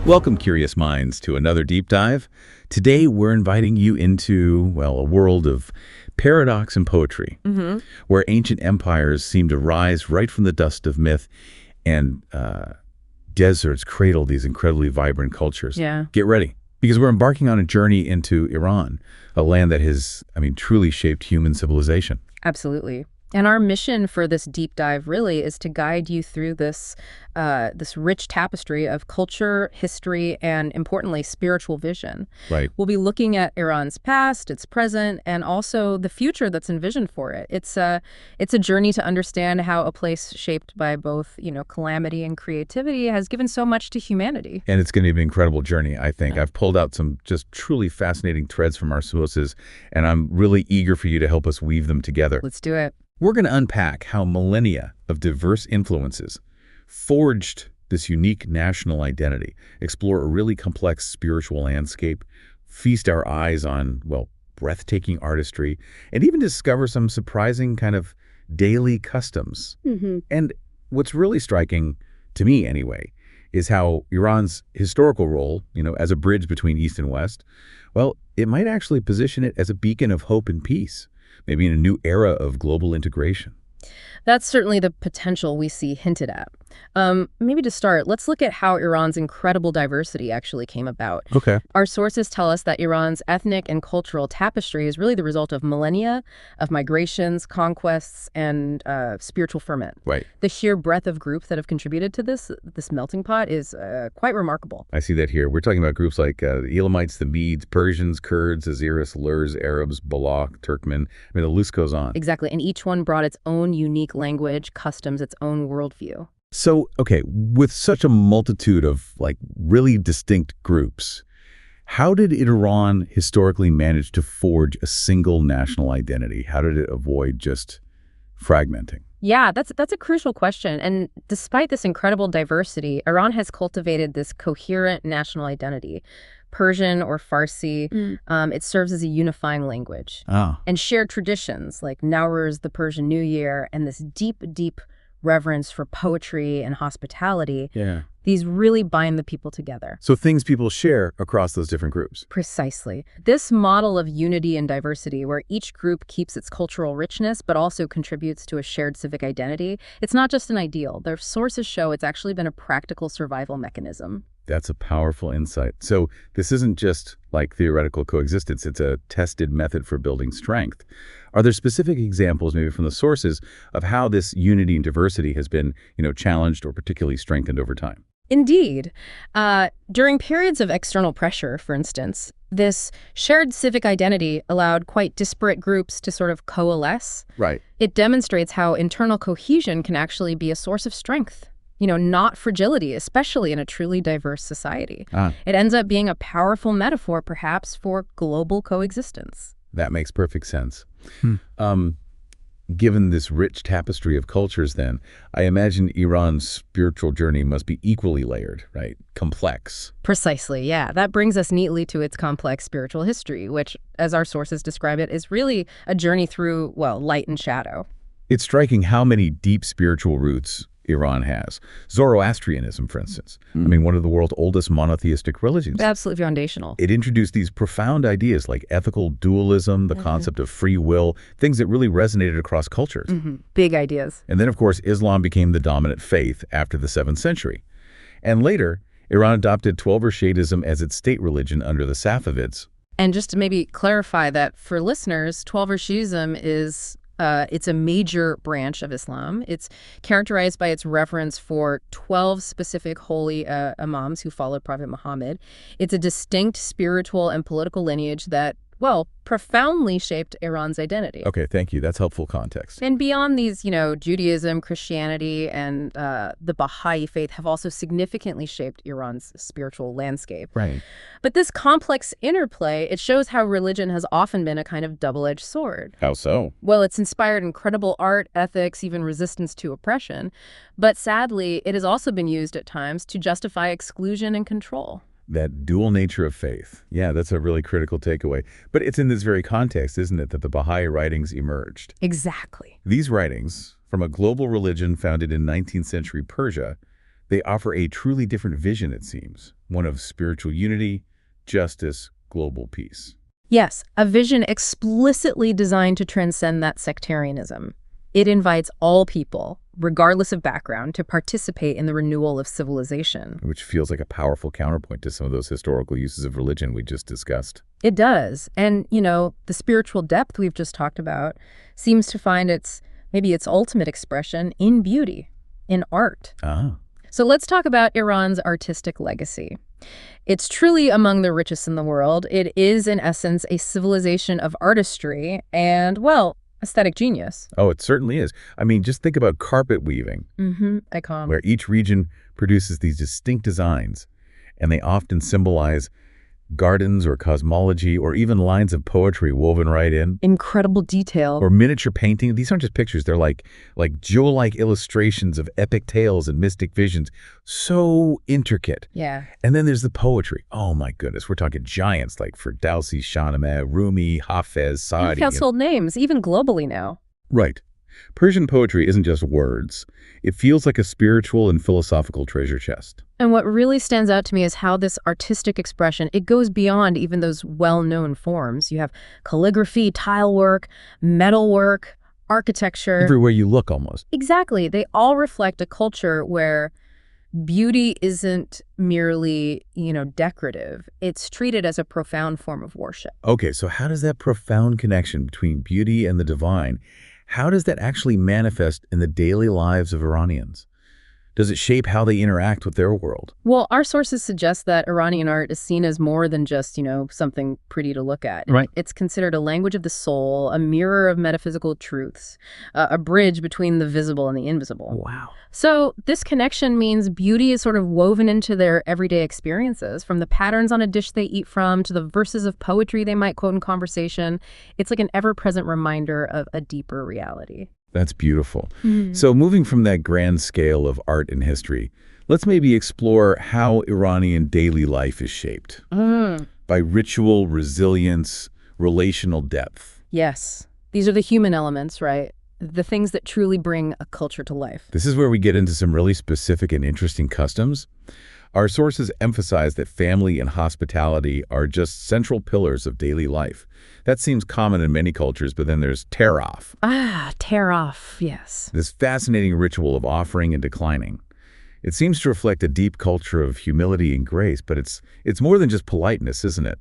Welcome, curious minds, to another deep dive. Today, we're inviting you into, well, a world of paradox and poetry, where ancient empires seem to rise right from the dust of myth and deserts cradle these incredibly vibrant cultures. Yeah. Get ready, because we're embarking on a journey into Iran, a land that has, truly shaped human civilization. Absolutely. And our mission for this deep dive really is to guide you through this rich tapestry of culture, history, and importantly, spiritual vision. Right. We'll be looking at Iran's past, its present, and also the future that's envisioned for it. It's a journey to understand how a place shaped by both, calamity and creativity has given so much to humanity. And it's going to be an incredible journey, I think. I've pulled out some just truly fascinating threads from our sources, and I'm really eager for you to help us weave them together. Let's do it. We're going to unpack how millennia of diverse influences forged this unique national identity, explore a really complex spiritual landscape, feast our eyes on, well, breathtaking artistry, and even discover some surprising kind of daily customs. And what's really striking, to me anyway, is how Iran's historical role, as a bridge between East and West, well, it might actually position it as a beacon of hope and peace, maybe in a new era of global integration. That's certainly the potential we see hinted at. Maybe to start, let's look at how Iran's incredible diversity actually came about. Okay. Our sources tell us that Iran's ethnic and cultural tapestry is really the result of millennia of migrations, conquests, and spiritual ferment. Right. The sheer breadth of groups that have contributed to this melting pot is quite remarkable. I see that here. We're talking about groups like the Elamites, the Medes, Persians, Kurds, Azeris, Lurs, Arabs, Balak, Turkmen. The list goes on. Exactly. And each one brought its own unique language, customs, its own worldview. So, okay, with such a multitude of, really distinct groups, how did Iran historically manage to forge a single national identity? How did it avoid just fragmenting? Yeah, that's a crucial question. And despite this incredible diversity, Iran has cultivated this coherent national identity. Persian or Farsi, it serves as a unifying language. And shared traditions like Nowruz, the Persian New Year, and this deep, deep reverence for poetry and hospitality. Yeah. These really bind the people together. So things people share across those different groups. Precisely. This model of unity and diversity, where each group keeps its cultural richness but also contributes to a shared civic identity, it's not just an ideal. Their sources show it's actually been a practical survival mechanism. That's a powerful insight. So this isn't just like theoretical coexistence. It's a tested method for building strength. Are there specific examples, maybe from the sources, of how this unity and diversity has been, challenged or particularly strengthened over time? Indeed. During periods of external pressure, for instance, this shared civic identity allowed quite disparate groups to sort of coalesce. Right. It demonstrates how internal cohesion can actually be a source of strength. Not fragility, especially in a truly diverse society. It ends up being a powerful metaphor, perhaps, for global coexistence. That makes perfect sense. Given this rich tapestry of cultures, then, I imagine Iran's spiritual journey must be equally layered, right? Complex. Precisely, yeah. That brings us neatly to its complex spiritual history, which, as our sources describe it, is really a journey through, well, light and shadow. It's striking how many deep spiritual roots Iran has. Zoroastrianism, for instance. One of the world's oldest monotheistic religions. Absolutely foundational. It introduced these profound ideas like ethical dualism, the concept of free will, things that really resonated across cultures. Big ideas. And then, of course, Islam became the dominant faith after the 7th century. And later, Iran adopted Twelver Shahidism as its state religion under the Safavids. And just to maybe clarify that for listeners, Twelver Shahidism is it's a major branch of Islam. It's characterized by its reverence for 12 specific holy imams who followed Prophet Muhammad. It's a distinct spiritual and political lineage that, well, profoundly shaped Iran's identity. Okay, thank you. That's helpful context. And beyond these, Judaism, Christianity, and the Baha'i faith have also significantly shaped Iran's spiritual landscape. Right. But this complex interplay, it shows how religion has often been a kind of double-edged sword. How so? Well, it's inspired incredible art, ethics, even resistance to oppression. But sadly, it has also been used at times to justify exclusion and control. That dual nature of faith. Yeah, that's a really critical takeaway. But it's in this very context, isn't it, that the Baha'i Writings emerged? Exactly. These writings, from a global religion founded in 19th century Persia, They offer a truly different vision, it seems, one of spiritual unity, justice, global peace. Yes, a vision explicitly designed to transcend that sectarianism. It invites all people, regardless of background, to participate in the renewal of civilization. Which feels like a powerful counterpoint to some of those historical uses of religion we just discussed. It does. And, the spiritual depth we've just talked about seems to find its ultimate expression in beauty, in art. Ah. So let's talk about Iran's artistic legacy. It's truly among the richest in the world. It is, in essence, a civilization of artistry and, aesthetic genius. Oh, it certainly is. I mean, just think about carpet weaving, Icon. where each region produces these distinct designs, and they often symbolize gardens or cosmology or even lines of poetry woven right in. Incredible detail. Or miniature painting. These aren't just pictures. They're like jewel-like illustrations of epic tales and mystic visions. So intricate. Yeah. And then there's the poetry. Oh, my goodness. We're talking giants like Ferdowsi, Shahnameh, Rumi, Hafez, Saadi. Household names, even globally now. Right. Persian poetry isn't just words. It feels like a spiritual and philosophical treasure chest. And what really stands out to me is how this artistic expression, it goes beyond even those well-known forms. You have calligraphy, tile work, metal work, architecture. Everywhere you look, almost. Exactly. They all reflect a culture where beauty isn't merely, decorative. It's treated as a profound form of worship. Okay, so how does that profound connection between beauty and the divine, how does that actually manifest in the daily lives of Iranians? Does it shape how they interact with their world? Well, our sources suggest that Iranian art is seen as more than just, something pretty to look at. Right. It's considered a language of the soul, a mirror of metaphysical truths, a bridge between the visible and the invisible. Wow. So this connection means beauty is sort of woven into their everyday experiences, from the patterns on a dish they eat from to the verses of poetry they might quote in conversation. It's like an ever-present reminder of a deeper reality. That's beautiful. So moving from that grand scale of art and history, let's maybe explore how Iranian daily life is shaped by ritual, resilience, relational depth. Yes. These are the human elements, right? The things that truly bring a culture to life. This is where we get into some really specific and interesting customs. Our sources emphasize that family and hospitality are just central pillars of daily life. That seems common in many cultures, but then there's tear-off. Tear-off, yes. This fascinating ritual of offering and declining. It seems to reflect a deep culture of humility and grace, but it's more than just politeness, isn't it?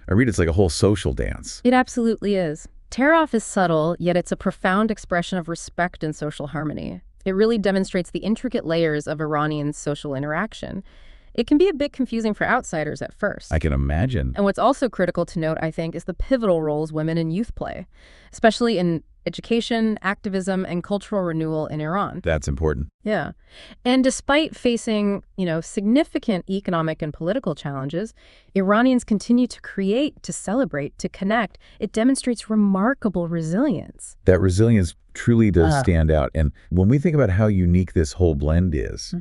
I read it's like a whole social dance. It absolutely is. Tear-off is subtle, yet it's a profound expression of respect and social harmony. It really demonstrates the intricate layers of Iranian social interaction. It can be a bit confusing for outsiders at first. I can imagine. And what's also critical to note, I think, is the pivotal roles women and youth play, especially in education, activism, and cultural renewal in Iran. That's important. Yeah. And despite facing, significant economic and political challenges, Iranians continue to create, to celebrate, to connect. It demonstrates remarkable resilience. That resilience truly does stand out. And when we think about how unique this whole blend is,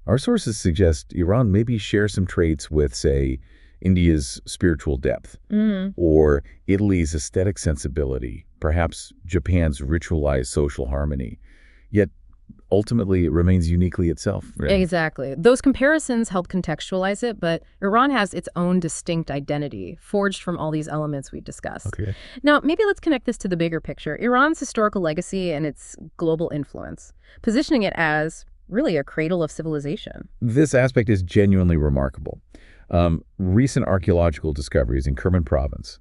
our sources suggest Iran maybe shares some traits with, say, India's spiritual depth, or Italy's aesthetic sensibility, perhaps Japan's ritualized social harmony. Yet, ultimately, it remains uniquely itself. Right? Exactly. Those comparisons help contextualize it, but Iran has its own distinct identity, forged from all these elements we discussed. Okay. Now, maybe let's connect this to the bigger picture, Iran's historical legacy and its global influence, positioning it as really a cradle of civilization. This aspect is genuinely remarkable. Recent archaeological discoveries in Kerman province,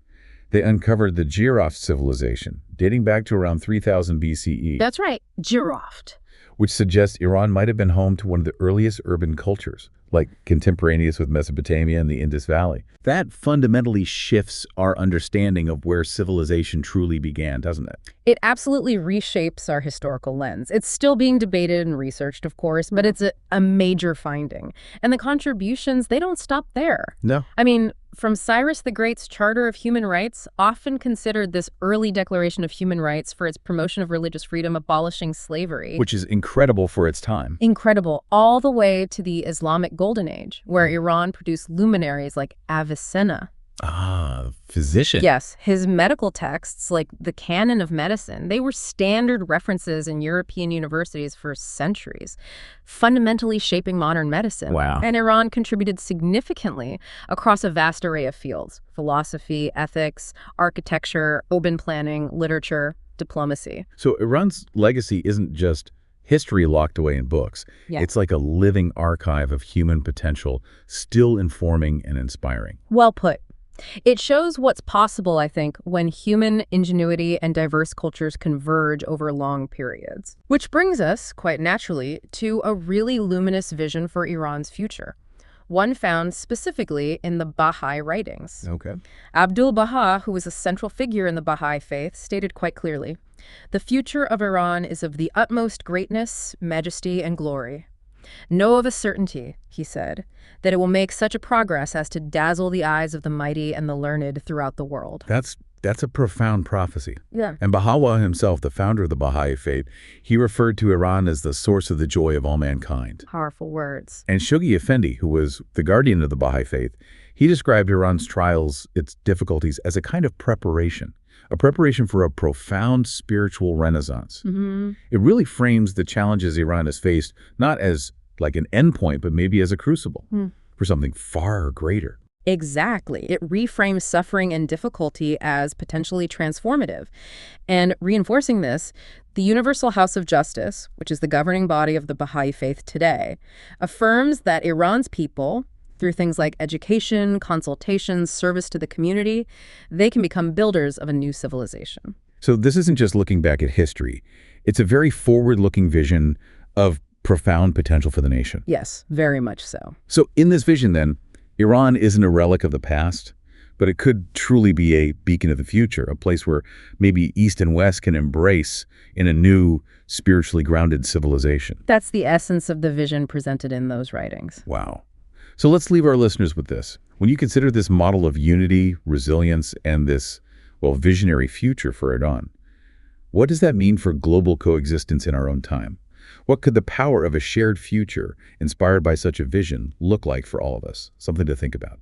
they uncovered the Jiroft civilization, dating back to around 3000 BCE. That's right, Jiroft. Which suggests Iran might have been home to one of the earliest urban cultures, like contemporaneous with Mesopotamia and the Indus Valley. That fundamentally shifts our understanding of where civilization truly began, doesn't it? It absolutely reshapes our historical lens. It's still being debated and researched, of course, but it's a major finding. And the contributions, they don't stop there. No. I mean, from Cyrus the Great's Charter of Human Rights, often considered this early declaration of human rights for its promotion of religious freedom, abolishing slavery. Which is incredible for its time. Incredible. All the way to the Islamic Golden Age, where Iran produced luminaries like Avicenna. Ah, physician. Yes, his medical texts, like the Canon of Medicine, they were standard references in European universities for centuries, fundamentally shaping modern medicine. Wow. And Iran contributed significantly across a vast array of fields: philosophy, ethics, architecture, urban planning, literature, diplomacy. So Iran's legacy isn't just history locked away in books. Yeah. It's like a living archive of human potential, still informing and inspiring. Well put. It shows what's possible, I think, when human ingenuity and diverse cultures converge over long periods. Which brings us, quite naturally, to a really luminous vision for Iran's future. One found specifically in the Bahá'í Writings. Okay. Abdul Baha, who was a central figure in the Baha'i faith, stated quite clearly, "The future of Iran is of the utmost greatness, majesty, and glory. Know of a certainty," he said, "that it will make such a progress as to dazzle the eyes of the mighty and the learned throughout the world." That's a profound prophecy. Yeah. And Baha'u'llah himself, the founder of the Baha'i faith, he referred to Iran as the source of the joy of all mankind. Powerful words. And Shoghi Effendi, who was the guardian of the Baha'i faith, he described Iran's trials, its difficulties, as a kind of preparation. A preparation for a profound spiritual renaissance. It really frames the challenges Iran has faced not as like an endpoint, but maybe as a crucible for something far greater. Exactly. It reframes suffering and difficulty as potentially transformative. And reinforcing this, the Universal House of Justice, which is the governing body of the Baha'i faith today, affirms that Iran's people, through things like education, consultations, service to the community, they can become builders of a new civilization. So this isn't just looking back at history. It's a very forward-looking vision of profound potential for the nation. Yes, very much so. So in this vision, then, Iran isn't a relic of the past, but it could truly be a beacon of the future, a place where maybe East and West can embrace in a new, spiritually grounded civilization. That's the essence of the vision presented in those writings. Wow. So let's leave our listeners with this. When you consider this model of unity, resilience, and this, well, visionary future for Iran, what does that mean for global coexistence in our own time? What could the power of a shared future inspired by such a vision look like for all of us? Something to think about.